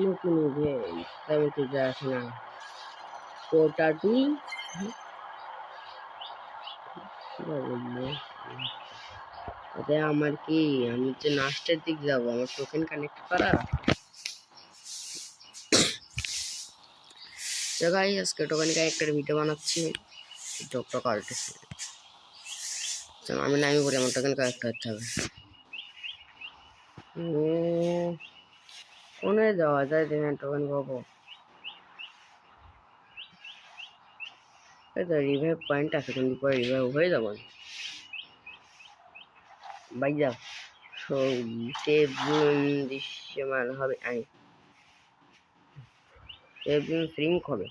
নতুন ইভেন্ট তবে তো যাস না কোটা তুই আরে আমার কি আমি তো নাস্টের দিক যাবো আমার টোকেন কানেক্ট করা তো গাইস আজকে টোকেন কানেক্টের ভিডিও বানাচ্ছি জবটা কাটতেছি চলো আমি নামি পড়ি আমার টোকেন কানেক্ট করতে হবে কোনে যাওয়া যায় দেখেন টোকেন পাবো এই তো রিভাইভ পয়েন্ট আছে কিন্তু পরে রিভাইভ হয়ে যাবো বাই যাও সো সেভ দৃশ্যমান হবে আই সেভ ফ্রিঙ্ক হবে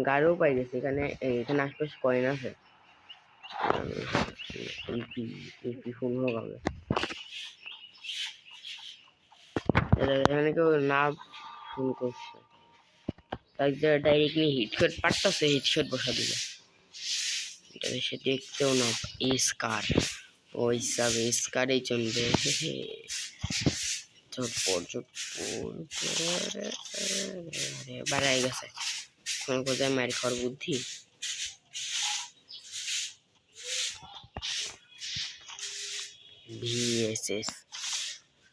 গাড়িও পাই গেছে এখানে এখানে আশপাশে কয়েন আছে ইপি ফোন হোক হবে এখানে কেউ না ফোন করছে তাই ডাইরেক্টলি হিটশট পারতেছে হিটশট বসা দিলে এটা সে দেখতেও না স্কার ওই সব স্কারেই চলবে বাড়াই গেছে কোন কোথায় মারি খাওয়ার বুদ্ধি ভিএসএস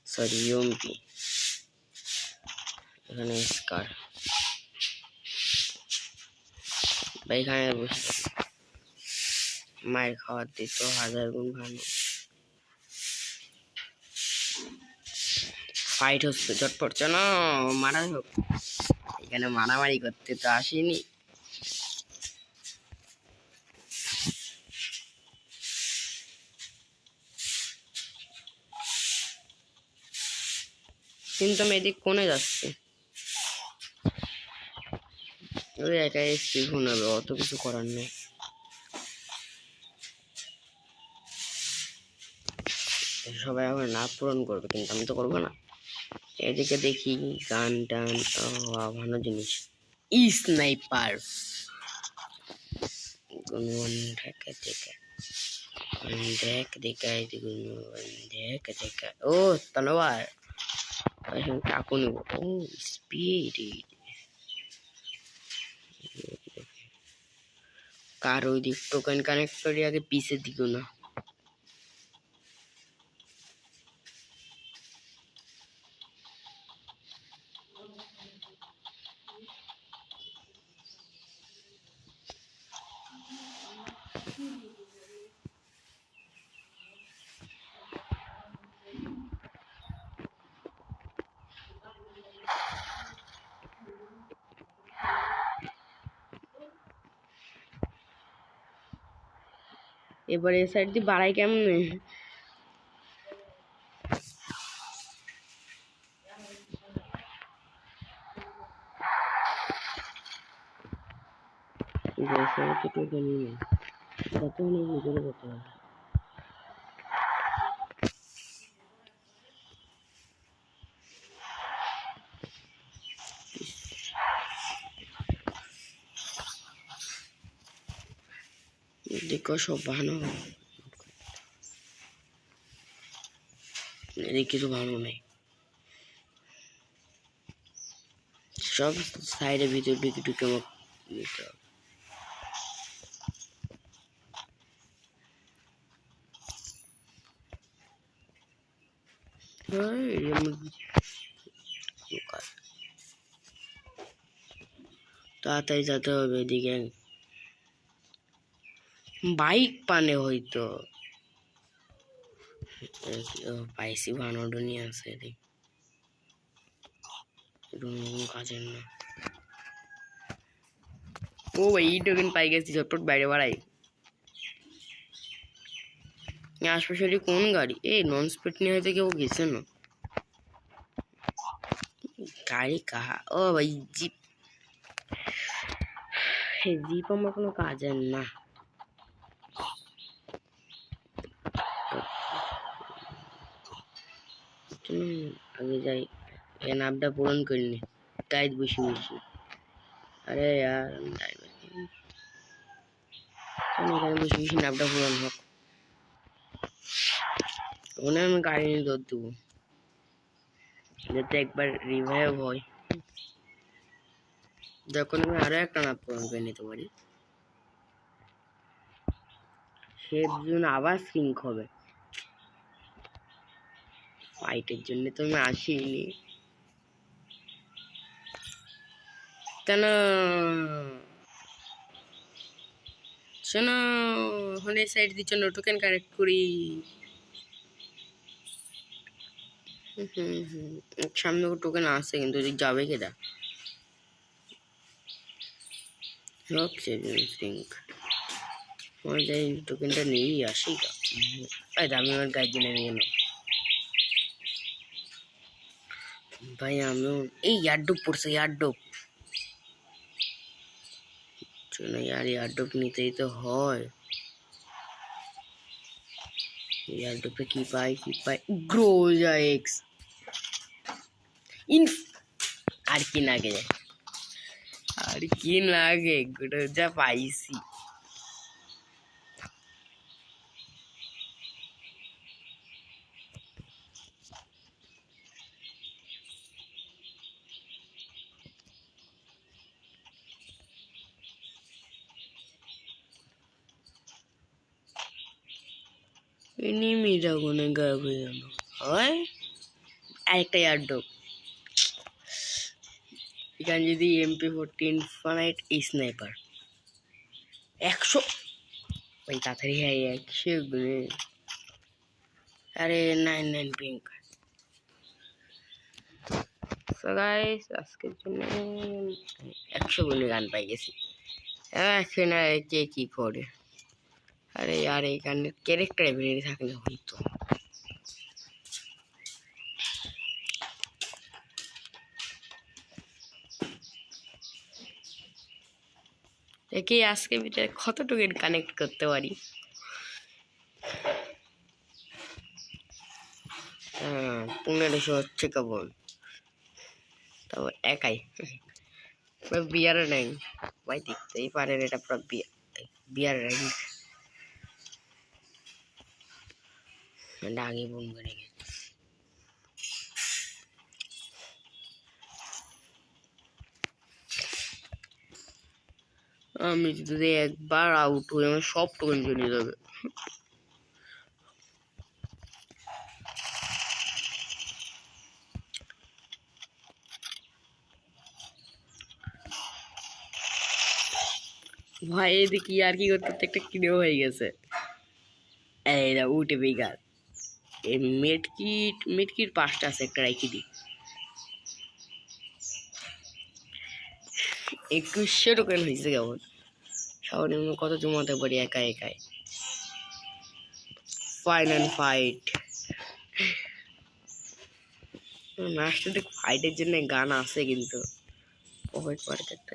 সরি ইউএমপি এখানে স্কার বা এখানে বসে মায়ের খাওয়ার দিত 1000 গুণ ভালো ফাইট হচ্ছে জট পড়ছে না মারা হোক এখানে মারামারি করতে তো আসেনি কিন্তু আমি এদিক কোনে যাচ্ছি ওই একাই এসছি ঘুমাবে অত কিছু করার নেই সবাই আমার না পূরণ করবে কিন্তু আমি তো করবো না এদিকে দেখি গান টান ভালো জিনিস স্নাইপার দেখা দেখা দেখা দেখা দেখা ও তলোয়ার টাকু নিব ও স্পিড কার ওই দিক টোকেন কানেক্ট করি আগে পিসের দিকে না এবার এই সাইড দিয়ে বাড়াই কেমনে টোকেন নিয়ে কত নিয়ে ভিতরে করতে হবে দেখো সব ভালো এদিকে কিছু ভালো নেই সব সাইডে ভিতর ঢুকে ঢুকে আমার নিতে হবে তাড়াতাড়ি যেতে হবে এদিকে বাইক পানে হয়তো পাইসি বানানো নিয়ে আছে এদিক কাজের না ও ভাই এই টোকেন পাই গেছি ঝটপট বাইরে বাড়াই আশপাশে কোন গাড়ি এই নন স্পিড নিয়ে হয়তো কেউ গেছে না গাড়ি কাহা ও ভাই জিপ জিপ আমার কোনো কাজের না আগে যাই এই নামটা পূরণ করিনি গাইড বসে বসে আরে यार এখানে বসে বসে নামটা পূরণ হোক ওনে আমি গাড়ি নিয়ে দৌড় দেবো যাতে একবার রিভাইভ হয় যখন আমি আরো একটা নাম পূরণ করে নিতে পারি সের জন্য আবার সিঙ্ক হবে ফাইটের জন্য তো আমি আসিনি কেন শোনো হলে সাইড দিয়ে জন্য টোকেন কানেক্ট করি সামনে টোকেন আসছে কিন্তু যাবে কেটা সিঙ্ক আমার যাই টোকেনটা নিয়েই আসি আমি আমার গাইড নেমে গেল ভাই আমিও এই ইয়ারডোপ পড়ছে ইয়ারডোপ চলো यार ইয়ারডোপ নিতেই তো হয় ইয়ারডোপে কি পাই গ্রোজা এক্স ইনফ আর কি লাগে গ্রোজা পাইছি এনিমিটা কোনে গায়েব হয়ে গেল হয় আরেকটা ইয়ারডোপ এখানে যদি MP40 ইনফাইনাইট স্নাইপার 100 ওই তাড়াতাড়ি হ্যাঁ 100 গুনে আরে 99 পিঙ্ক সো গাইস আজকের জন্য 100 গুনে গান পাই গেছি এখানে কে কি করে আরে यार এখানে ক্যারেক্টার এবিলিটি থাকলে হইতো দেখি আজকে ভিতরে কত টোকেন কানেক্ট করতে পারি 1500 হচ্ছে কেবল তাও একাই বিয়ার নাই ভাই দেখতেই পারেন এটা পুরো বিয়ার র্যাঙ্ক আগে বোন করে আমি যদি একবার আউট হই আমার সব টোকেন চলে যাবে ভাই এদিকে আর কি করতে একটা কিনেও হয়ে গেছে এই না উঠে বেগার এই মেডকিট 5টা আছে একটা রাখি দি 2100 টোকেন হয়েছে কেমন সামনে কত জমাতে পারি একাই ফাইনাল ফাইট লাস্টে ফাইটের জন্য গান আছে কিন্তু প্রোভাইড করতে একটা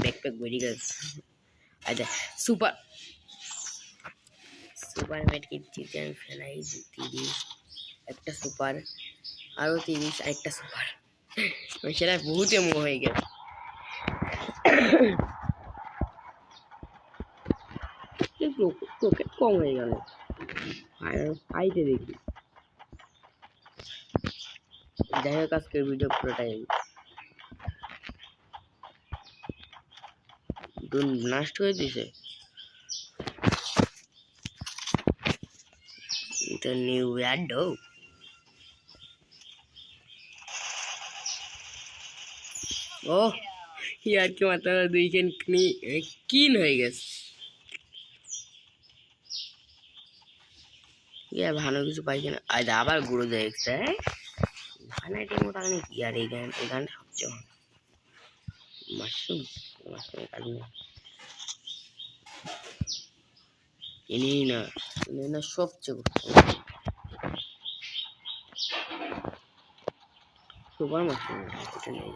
ব্যাকপ্যাক বেরিয়ে গেছে আচ্ছা সুপার মেডকিট দিতে আমি ফেলাই 30 একটা সুপার আরো 30 আরেকটা সুপার সেটা বহুত এমো হয়ে গেছে টোকেন কম হয়ে গেল ফাইটে দেখি যাই হোক আজকের ভিডিও পুরোটাই নষ্ট হয়ে দিছে এটা নিউ ইয়ারডো ও ইয়ার কি মাত্র 2 কেন কিন হয়ে গেছে ইয়া ভালো কিছু পাই কিনা আজ আবার গুঁড়ো যায় একটা ভানাইটের মতো আমি কি আর এই গান সবচেয়ে ভালো মাশরুম কালি এনে না সবচেয়ে সুপার মাশরুম এটা নেই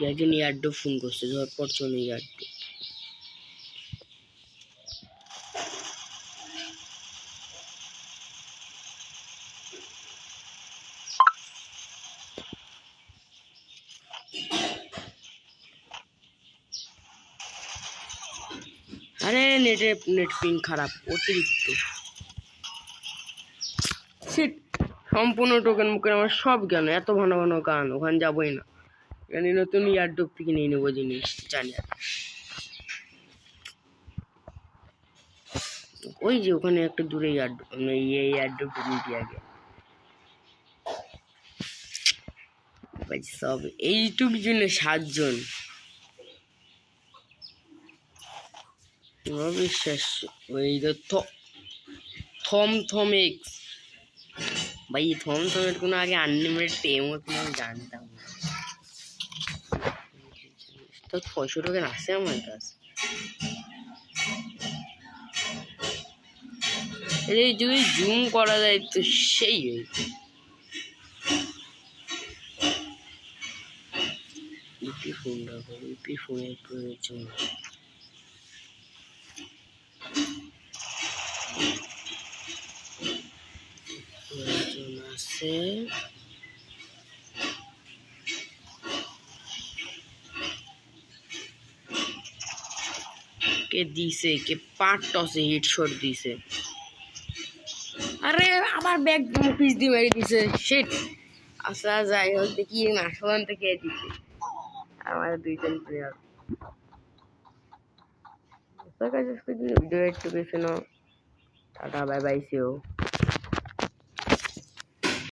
একজন ইয়ারডো ফোন করছে ঝটপট চলে ইয়ারডো আরে নেট পিং খারাপ অতিরিক্ত। শিট, সম্পূর্ণ টোকেন মুখের আমার সব জ্ঞান, এত ঘন ঘন গান, ওখানে যাবোই না। এখানে নতুন ইয়ারডোপ থেকে নিয়ে নেবো জিনিস, জানি আর। ওই যে ওখানে একটা দূরে ইয়ারডোপ, ইয়ারডোপ নিতে আগে ভাই সব এইটুক জন্য 7 জন অবিশ্বাস। ওই তো থম এক্স ভাই, থমের কোনো আগে আনলিমিটেড টেম কোনো আমি জানতাম না। তো 600 টোকেন আছে আমার কাছে। এই যদি জুম করা যায় তো সেই ইপি ফোন রাখো, ইপি ফোনের প্রয়োজন আছে। কে দিছে, কে পাট টসে হিটশট দিছে। আরে আবার ব্যাগ পিস দিয়ে মেরে দিছে। শিট, আসা যাই হোক দেখি নাশওয়ান থেকে দিছে আমার 2 জন প্লেয়ার। ভিডিও একটু বেশি tata, bye bye, see you.